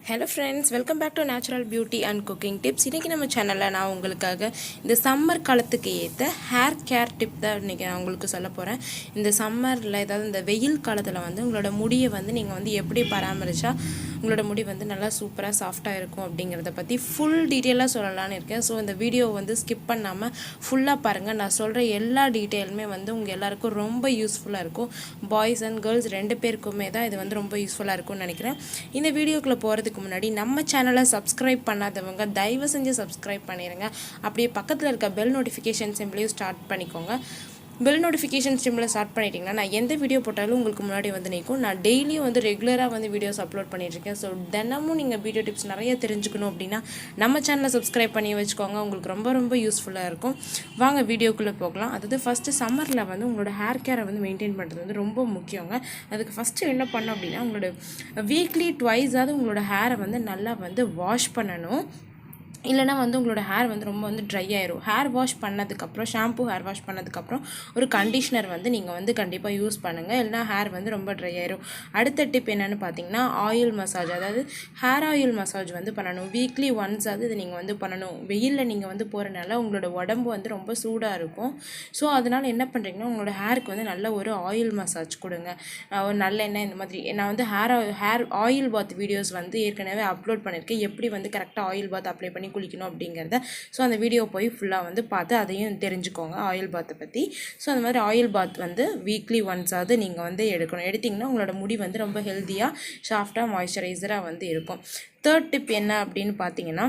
Hello friends, welcome back to natural beauty and cooking tips. இன்றைக்கி நம்ம சேனலில் நான் உங்களுக்காக இந்த சம்மர் காலத்துக்கு ஏற்ற ஹேர் கேர் டிப் தான் இன்றைக்கி நான் உங்களுக்கு சொல்ல போகிறேன். இந்த சம்மரில் ஏதாவது இந்த வெயில் காலத்தில் உங்களோட முடியை நீங்கள் எப்படி பராமரித்தா உங்களோட முடி நல்லா சூப்பராக சாஃப்டாக இருக்கும் அப்படிங்கிறத பற்றி ஃபுல் டீட்டெயிலாக சொல்லலான்னு இருக்கேன். ஸோ இந்த வீடியோ ஸ்கிப் பண்ணாமல் ஃபுல்லாக பாருங்கள். நான் சொல்கிற எல்லா டீட்டெயிலுமே உங்கள் எல்லாருக்கும் ரொம்ப யூஸ்ஃபுல்லாக இருக்கும். பாய்ஸ் அண்ட் கேர்ள்ஸ் ரெண்டு பேருக்குமே தான் இது ரொம்ப யூஸ்ஃபுல்லாக இருக்கும்னு நினைக்கிறேன். இந்த வீடியோக்குள்ளே போகிறதுக்கு முன்னாடி நம்ம சேனலை சப்ஸ்கிரைப் பண்ணாதவங்க தயவு செஞ்சு சப்ஸ்கிரைப் பண்ணிடுங்க. அப்படியே பக்கத்தில் இருக்க பெல் நோட்டிஃபிகேஷன் சிம்பிளையும் ஸ்டார்ட் பண்ணிக்கோங்க. பெல் நோட்டிஃபிகேஷன் சிம்பிளை ஸ்டார்ட் பண்ணிட்டீங்கன்னா நான் எந்த வீடியோ போட்டாலும் உங்களுக்கு முன்னாடி நிற்கும். நான் டெய்லியும் ரெகுலராக வீடியோஸ் அப்லோட் பண்ணிட்டுருக்கேன். ஸோ தினமும் நீங்கள் வீடியோ டிப்ஸ் நிறைய தெரிஞ்சுக்கணும் அப்படின்னா நம்ம சேனலை சப்ஸ்கிரைப் பண்ணி வச்சுக்கோங்க. உங்களுக்கு ரொம்ப ரொம்ப யூஸ்ஃபுல்லாக இருக்கும். வாங்க வீடியோக்குள்ளே போகலாம். அதாவது ஃபஸ்ட்டு சம்மரில் உங்களோட ஹேர் கேரை மெயின்டைன் பண்ணுறது ரொம்ப முக்கியங்க. அதுக்கு ஃபஸ்ட்டு என்ன பண்ணோம் அப்படின்னா உங்களோட வீக்லி ட்வைஸாவது உங்களோட ஹேரை நல்லா வாஷ் பண்ணணும். இல்லைனா உங்களோட ஹேர் ரொம்ப ட்ரை ஆயிரும். ஹேர் வாஷ் பண்ணதுக்கப்புறம் ஷாம்பு ஹேர் வாஷ் பண்ணதுக்கப்புறம் ஒரு கண்டிஷ்னர் நீங்கள் கண்டிப்பாக யூஸ் பண்ணுங்கள். இல்லைனா ஹேர் ரொம்ப ட்ரை ஆயிரும். அடுத்த டிப் என்னென்னு பார்த்தீங்கன்னா ஆயில் மசாஜ், அதாவது ஹேர் ஆயில் மசாஜ் பண்ணணும். வீக்லி ஒன்ஸ் இது நீங்கள் பண்ணணும். வெயிலில் நீங்கள் போகிறனால உங்களோட உடம்பு ரொம்ப சூடாக இருக்கும். ஸோ அதனால் என்ன பண்ணுறீங்கன்னா உங்களோட ஹேருக்கு நல்ல ஒரு ஆயில் மசாஜ் கொடுங்க. ஒரு நல்லெண்ணெய் இந்த மாதிரி நான் ஹேர் ஆயில் பாத் வீடியோஸ் ஏற்கனவே அப்லோட் பண்ணியிருக்கேன். எப்படி கரெக்டாக ஆயில் பாத் அப்ளை பண்ணி குளிக்கணும் அப்படிங்கிறத. ஸோ அந்த வீடியோ போய் ஃபுல்லாக பார்த்து அதையும் தெரிஞ்சுக்கோங்க ஆயில் பாத்தை பற்றி. ஸோ அந்த மாதிரி ஆயில் பாத் வீக்லி ஒன்ஸாவது நீங்கள் எடுக்கணும். எடுத்திங்கன்னா உங்களோட முடி ரொம்ப ஹெல்த்தியாக சாஃப்டாக மாய்ஸ்சரைசராக இருக்கும். தேர்ட் டிப் என்ன அப்படின்னு பார்த்தீங்கன்னா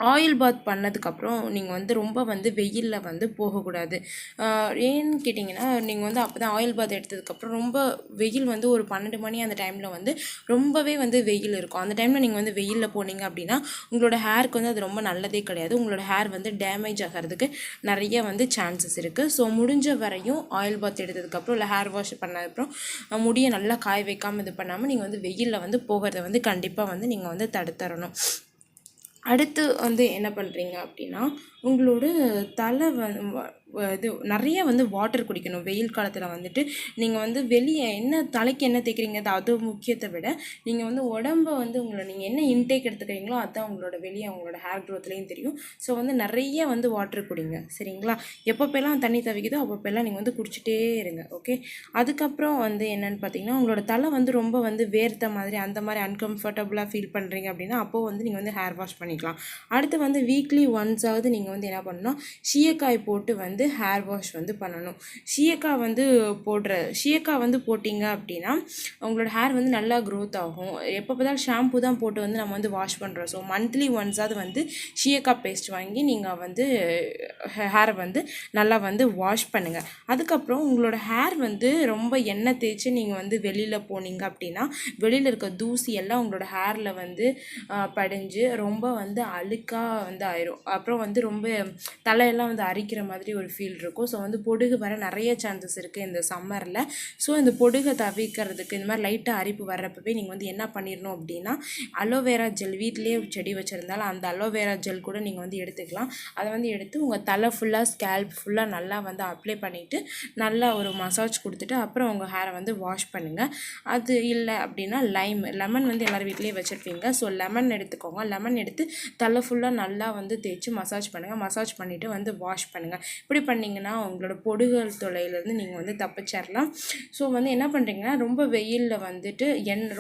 ஆயில் பாத் பண்ணதுக்கப்புறம் நீங்கள் ரொம்ப வெயிலில் போகக்கூடாது. ஏன்னு கேட்டிங்கன்னா நீங்கள் அப்போ தான் ஆயில் பாத் எடுத்ததுக்கப்புறம் ரொம்ப வெயில் ஒரு 12 மணி அந்த டைமில் ரொம்பவே வெயில் இருக்கும். அந்த டைமில் நீங்கள் வெயிலில் போனீங்க அப்படின்னா உங்களோட ஹேருக்கு அது ரொம்ப நல்லதே கிடையாது. உங்களோட ஹேர் டேமேஜ் ஆகிறதுக்கு நிறைய சான்சஸ் இருக்குது. ஸோ முடிஞ்ச வரையும் ஆயில் பாத் எடுத்ததுக்கப்புறம் இல்லை ஹேர் வாஷ் பண்ணதுக்கப்புறம் முடியை நல்லா காய வைக்காமல் இது பண்ணாமல் நீங்கள் வெயிலில் போகிறத கண்டிப்பாக நீங்கள் தடுத்துறணும். அடுத்து என்ன பண்ணுறீங்க அப்படின்னா உங்களோட தலை இது நிறைய வாட்டர் குடிக்கணும். வெயில் காலத்தில் நீங்கள் வெளியே என்ன தலைக்கு என்ன தேய்க்கிறீங்க அது முக்கியத்தை விட நீங்கள் உடம்பை உங்களை நீங்கள் என்ன இன்டேக் எடுத்துக்கிறீங்களோ அதுதான் உங்களோட வெளியே உங்களோட ஹேர் க்ரோத்லேயும் தெரியும். ஸோ நிறைய வாட்டர் குடிங்க, சரிங்களா? எப்பப்பெல்லாம் தண்ணி தவிக்குதோ அப்பப்பெல்லாம் நீங்கள் குடிச்சிட்டே இருங்க, ஓகே? அதுக்கப்புறம் என்னென்னு பார்த்தீங்கன்னா உங்களோட தலை ரொம்ப வேர்த்த மாதிரி அந்த மாதிரி அன்கம்ஃபர்டபுளாக ஃபீல் பண்ணுறீங்க அப்படின்னா அப்போது நீங்கள் ஹேர் வாஷ் பண்ணிக்கலாம். அடுத்து வீக்லி ஒன்ஸாவது நீங்கள் என்ன பண்ணணும், சீயக்காய் போட்டு ஹேர் வாஷ் பண்ணணும். சீயக்காய் போட்டிங்க அப்படின்னா உங்களோட ஹேர் நல்லா க்ரோத் ஆகும். எப்போ பார்த்தாலும் ஷாம்பு தான் போட்டு நம்ம வாஷ் பண்ணுறோம். ஸோ மந்த்லி ஒன்ஸாவது சீயக்காய் பேஸ்ட் வாங்கி நீங்கள் ஹேரை நல்லா வாஷ் பண்ணுங்கள். அதுக்கப்புறம் உங்களோட ஹேர் ரொம்ப எண்ணெய் தேய்ச்சி நீங்கள் வெளியில் போனீங்க அப்படின்னா வெளியில் இருக்க தூசி எல்லாம் உங்களோட ஹேரில் படிஞ்சு ரொம்ப அழுக்காக ஆயிரும். அப்புறம் ரொம்ப தலையெல்லாம் அரிக்கிற மாதிரி ஒரு ஃபீல் இருக்கும். ஸோ பொடுகு வர நிறைய சான்சஸ் இருக்குது இந்த சம்மரில். ஸோ இந்த பொடுகை தவிர்க்கிறதுக்கு இந்த மாதிரி லைட்டாக அரிப்பு வர்றப்பவே நீங்கள் என்ன பண்ணிடணும் அப்படின்னா அலோவேரா ஜெல், வீட்டிலேயே செடி வச்சுருந்தாலும் அந்த அலோவேரா ஜெல் கூட நீங்கள் எடுத்துக்கலாம். அதை எடுத்து உங்கள் தலை ஃபுல்லாக ஸ்கேல்ப் ஃபுல்லாக நல்லா அப்ளை பண்ணிவிட்டு நல்லா ஒரு மசாஜ் கொடுத்துட்டு அப்புறம் உங்கள் ஹேரை வாஷ் பண்ணுங்கள். அது இல்லை அப்படின்னா லெமன் எல்லோரும் வீட்டிலேயே வச்சுருப்பீங்க. ஸோ லெமன் எடுத்துக்கோங்க. லெமன் எடுத்து தலை ஃபுல்லாக நல்லா தேய்ச்சி மசாஜ் பண்ணுங்கள். மசாஜ் பண்ணிவிட்டு வாஷ் பண்ணுங்கள். இப்படி பண்ணிங்கன்னா உங்களோட பொடுகள் தொல்லையிலேருந்து நீங்கள் தப்பிச்சிடலாம். ஸோ என்ன பண்ணுறீங்கன்னா ரொம்ப வெயிலில்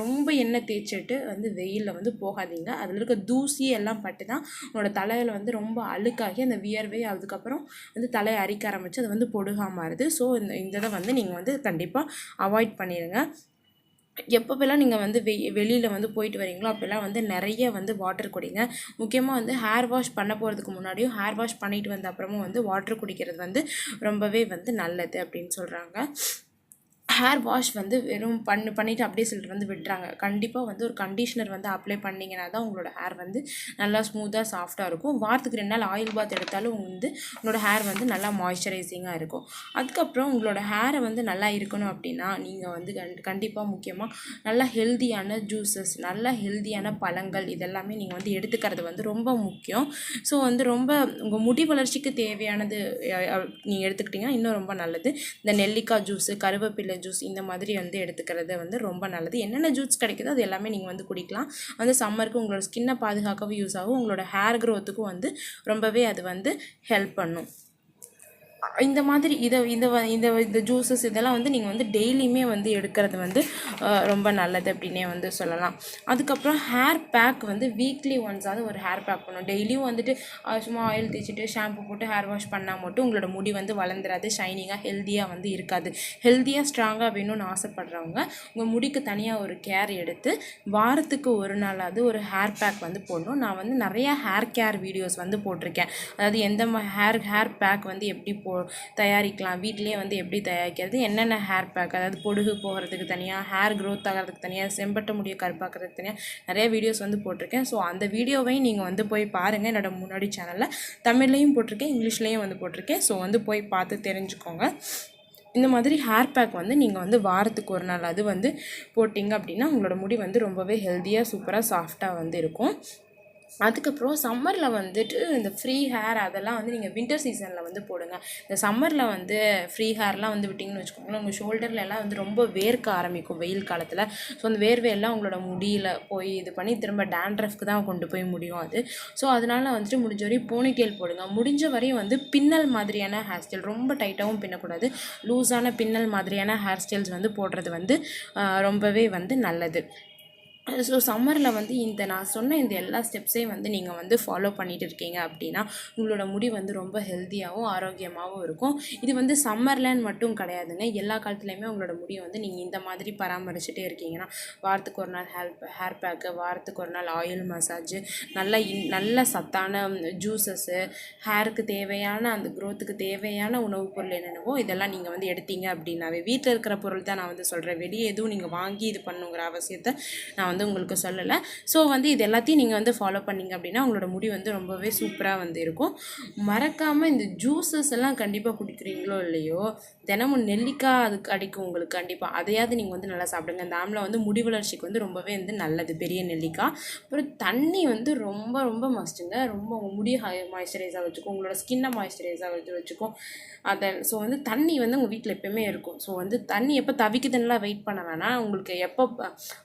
ரொம்ப எண்ணெய் தேய்ச்சிட்டு வெயிலில் போகாதீங்க. அதில் இருக்க தூசி எல்லாம் பட்டு தான் உங்களோட தலையில் ரொம்ப அழுக்காகி அந்த வியர்வை அதுக்கப்புறம் தலையை அரிக்க ஆரம்பித்து அது பொடுகாக மாறுது. ஸோ இந்த இதை நீங்கள் கண்டிப்பாக அவாய்ட் பண்ணிடுங்க. எப்போப்பெல்லாம் நீங்கள் வெளியில் போயிட்டு வரீங்களோ அப்போல்லாம் நிறைய வாட்டர் குடிங்க. முக்கியமாக ஹேர் வாஷ் பண்ண போகிறதுக்கு முன்னாடியும் ஹேர் வாஷ் பண்ணிட்டு வந்த அப்புறமும் வாட்டர் குடிக்கிறது ரொம்பவே நல்லது அப்படின்னு சொல்கிறாங்க. ஹேர் வாஷ் வெறும் பண்ணிவிட்டு அப்படியே சிலர் விட்டுறாங்க. கண்டிப்பாக ஒரு கண்டிஷ்னர் அப்ளை பண்ணிங்கன்னா தான் உங்களோட ஹேர் நல்லா ஸ்மூத்தாக சாஃப்டாக இருக்கும். வாரத்துக்கு 2 நாள் ஆயில் பாத் எடுத்தாலும் உங்களோட ஹேர் நல்லா மாய்ஸ்சரைசிங்காக இருக்கும். அதுக்கப்புறம் உங்களோட ஹேரை நல்லா இருக்கணும் அப்படின்னா நீங்கள் கண்டிப்பாக முக்கியமாக நல்லா ஹெல்த்தியான ஜூஸஸ், நல்லா ஹெல்த்தியான பழங்கள் இதெல்லாமே நீங்கள் எடுத்துக்கிறது ரொம்ப முக்கியம். ஸோ ரொம்ப உங்கள் முடி வளர்ச்சிக்கு தேவையானது நீங்கள் எடுத்துக்கிட்டிங்கன்னா இன்னும் ரொம்ப நல்லது. இந்த நெல்லிக்காய் ஜூஸு, கருவேப்பிலை ஜூஸ் இந்த மாதிரி வந்து எடுத்துக்கிறது வந்து ரொம்ப நல்லது. என்னென்ன ஜூஸ் கிடைக்குதோ அது எல்லாமே நீங்கள் வந்து குடிக்கலாம். வந்து சம்மருக்கு உங்களோட ஸ்கின்னை பாதுகாக்கவும் யூஸ் ஆகும், உங்களோட ஹேர் க்ரோத்துக்கும் வந்து ரொம்பவே அது வந்து ஹெல்ப் பண்ணும். இந்த மாதிரி இந்த ஜூஸஸ் இதெல்லாம் வந்து நீங்கள் வந்து டெய்லியுமே வந்து எடுக்கிறது வந்து ரொம்ப நல்லது அப்படின்னே வந்து சொல்லலாம். அதுக்கப்புறம் ஹேர் பேக் வந்து வீக்லி ஒன்ஸாவது ஒரு ஹேர் பேக் பண்ணணும். டெய்லியும் வந்துட்டு சும்மா ஆயில் தேய்ச்சிட்டு ஷாம்பு போட்டு ஹேர் வாஷ் பண்ணால் மட்டும் உங்களோட முடி வந்து வளர்ந்துராது, ஷைனிங்காக ஹெல்த்தியாக வந்து இருக்காது. ஹெல்த்தியாக ஸ்ட்ராங்காக வேணும்னு ஆசைப்படுறவங்க உங்கள் முடிக்கு தனியாக ஒரு கேர் எடுத்து வாரத்துக்கு ஒரு நாளாவது ஒரு ஹேர் பேக் வந்து போடணும். நான் வந்து நிறையா ஹேர் கேர் வீடியோஸ் வந்து போட்டிருக்கேன். அதாவது எந்த ஹேர் பேக் வந்து எப்படி தயாரிக்கலாம், வீட்டிலேயே வந்து எப்படி தயாரிக்கிறது, என்னென்ன ஹேர் பேக், அதாவது பொடுகு போகிறதுக்கு தனியாக, ஹேர் க்ரோத் ஆகிறதுக்கு தனியாக, செம்பட்ட முடியை கருப்பாக்கிறதுக்கு தனியாக நிறைய வீடியோஸ் வந்து போட்டிருக்கேன். ஸோ அந்த வீடியோவையும் நீங்கள் வந்து போய் பாருங்கள். என்னோட முன்னாடி சேனலில் தமிழ்லேயும் போட்டிருக்கேன், இங்கிலீஷ்லேயும் வந்து போட்டிருக்கேன். ஸோ வந்து போய் பார்த்து தெரிஞ்சுக்கோங்க. இந்த மாதிரி ஹேர் பேக் வந்து நீங்கள் வந்து வாரத்துக்கு ஒரு நாள் அது வந்து போட்டிங்க அப்படின்னா உங்களோட முடி வந்து ரொம்பவே ஹெல்த்தியாக சூப்பராக சாஃப்டாக வந்து இருக்கும். அதுக்கப்புறம் சம்மரில் வந்துட்டு இந்த ஃப்ரீ ஹேர் அதெல்லாம் வந்து நீங்கள் வின்டர் சீசனில் வந்து போடுங்க. இந்த சம்மரில் வந்து ஃப்ரீ ஹேர்லாம் வந்து விட்டிங்கன்னு வச்சுக்கோங்களேன், உங்கள் ஷோல்டரில் எல்லாம் வந்து ரொம்ப வேர்க்க ஆரம்பிக்கும் வெயில் காலத்தில். ஸோ அந்த வேர்வையெல்லாம் உங்களோட முடியில் போய் இது பண்ணி திரும்ப டேண்ட்ரஃப்க்கு தான் கொண்டு போய் முடியும் அது. ஸோ அதனால் வந்துட்டு முடிஞ்ச வரையும் போனிடெயில் போடுங்க. முடிஞ்ச வரையும் வந்து பின்னல் மாதிரியான ஹேர் ஸ்டைல், ரொம்ப டைட்டாகவும் பின்னக்கூடாது, லூஸான பின்னல் மாதிரியான ஹேர் ஸ்டைல்ஸ் வந்து போடுறது வந்து ரொம்பவே வந்து நல்லது. ஸோ சம்மரில் வந்து நான் சொன்ன இந்த எல்லா ஸ்டெப்ஸையும் வந்து நீங்கள் வந்து ஃபாலோ பண்ணிகிட்டு இருக்கீங்க அப்படின்னா உங்களோட முடி வந்து ரொம்ப ஹெல்த்தியாகவும் ஆரோக்கியமாகவும் இருக்கும். இது வந்து சம்மர்லன்னு மட்டும் கிடையாதுங்க, எல்லா காலத்துலேயுமே உங்களோட முடியை வந்து நீங்கள் இந்த மாதிரி பராமரிச்சுட்டே இருக்கீங்கன்னா வாரத்துக்கு ஒரு நாள் ஹேர் பேக்கு, வாரத்துக்கு ஒரு நாள் ஆயில் மசாஜு, நல்ல சத்தான ஜூஸஸ்ஸு, ஹேருக்கு தேவையான அந்த க்ரோத்துக்கு தேவையான உணவுப் பொருள் என்னென்னவோ இதெல்லாம் நீங்கள் வந்து எடுத்தீங்க அப்படின்னாவே, வீட்டில் இருக்கிற பொருள் தான் நான் வந்து சொல்கிறேன், வெளியே எதுவும் நீங்கள் வாங்கி இது பண்ணுங்கிற அவசியத்தை நான் வந்து உங்களுக்கு சொல்லலை. ஸோ வந்து இது எல்லாத்தையும் நீங்கள் வந்து ஃபாலோ பண்ணிங்க அப்படின்னா உங்களோட முடி வந்து ரொம்பவே சூப்பராக வந்து இருக்கும். மறக்காமல் இந்த ஜூஸஸ் எல்லாம் கண்டிப்பாக குடிக்கிறீங்களோ இல்லையோ, தினமும் நெல்லிக்காய் அதுக்கு அடிக்கும் உங்களுக்கு கண்டிப்பாக, அதையாவது நீங்கள் வந்து நல்லா சாப்பிடுங்க. இந்த ஆம்லா வந்து முடி வளர்ச்சிக்கு வந்து ரொம்பவே வந்து நல்லது, பெரிய நெல்லிக்காய். அப்புறம் தண்ணி வந்து ரொம்ப ரொம்ப மஸ்ட்டுங்க. ரொம்ப உங்கள் முடியை மாய்ஸ்சரைஸாக வச்சுக்கும், உங்களோட ஸ்கின்னை மாய்ஸ்சரைஸாக வச்சுக்கும் அதை. ஸோ வந்து தண்ணி வந்து உங்கள் வீட்டில் எப்போயுமே இருக்கும். ஸோ வந்து தண்ணி எப்போ தவிக்குதுன்னெலாம் வெயிட் பண்ண வேணாம், உங்களுக்கு எப்போ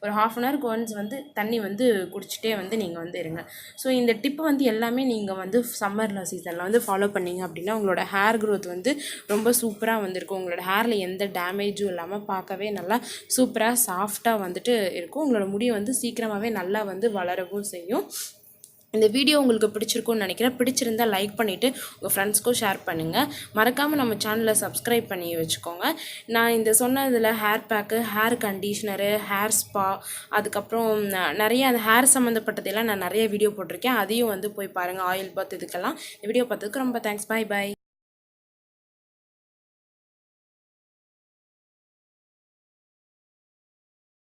ஒரு ½ அன் ஹவருக்கு ஒன்ஸ் வந்து தண்ணி வந்து குடிச்சிட்டே வந்து நீங்கள் வந்து இருங்க. ஸோ இந்த டிப்பு வந்து எல்லாமே நீங்கள் வந்து சம்மரில் சீசனில் வந்து ஃபாலோ பண்ணிங்க அப்படின்னா உங்களோட ஹேர் க்ரோத் வந்து ரொம்ப சூப்பராக வந்துருக்கும். உங்களோட ஹேரில் எந்த டேமேஜும் இல்லாமல் பார்க்கவே நல்லா சூப்பராக சாஃப்டாக வந்துட்டு இருக்கும். உங்களோட முடியை வந்து சீக்கிரமாகவே நல்லா வந்து வளரவும் செய்யும். இந்த வீடியோ உங்களுக்கு பிடிச்சிருக்கும்னு நினைக்கிறேன். பிடிச்சிருந்தால் லைக் பண்ணிவிட்டு உங்கள் ஃப்ரெண்ட்ஸ்க்கும் ஷேர் பண்ணுங்கள். மறக்காமல் நம்ம சேனலை சப்ஸ்கிரைப் பண்ணி வச்சுக்கோங்க. நான் இந்த சொன்னதில் hair pack, hair conditioner, hair spa, அதுக்கப்புறம் நிறைய அந்த ஹேர் சம்மந்தப்பட்டதெல்லாம் நான் நிறைய வீடியோ போட்டிருக்கேன், அதையும் வந்து போய் பாருங்கள். ஆயில் பாத் இதுக்கெல்லாம் இந்த வீடியோ பார்த்ததுக்கு ரொம்ப தேங்க்ஸ். பாய் பாய்.